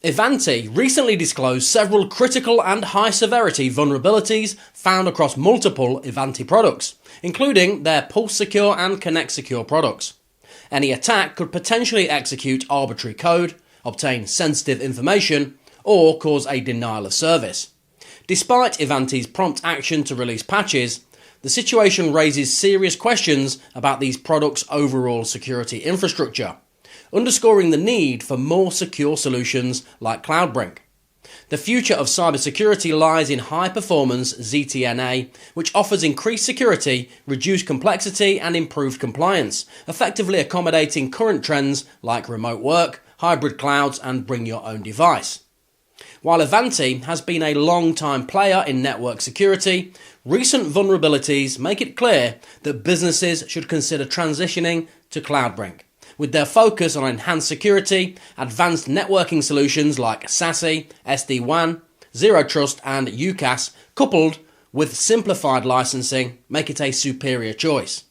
Ivanti recently disclosed several critical and high-severity vulnerabilities found across multiple Ivanti products, including their PulseSecure and Connect Secure products. Any attack could potentially execute arbitrary code, obtain sensitive information, or cause a denial of service. Despite Ivanti's prompt action to release patches, the situation raises serious questions about these products' overall security infrastructure, underscoring the need for more secure solutions like Cloudbrink. The future of cybersecurity lies in high-performance ZTNA, which offers increased security, reduced complexity and improved compliance, effectively accommodating current trends like remote work, hybrid clouds and bring your own device. While Ivanti has been a long-time player in network security, recent vulnerabilities make it clear that businesses should consider transitioning to Cloudbrink, with their focus on enhanced security, advanced networking solutions like SASE, SD-WAN, Zero Trust and UCAS, coupled with simplified licensing, make it a superior choice.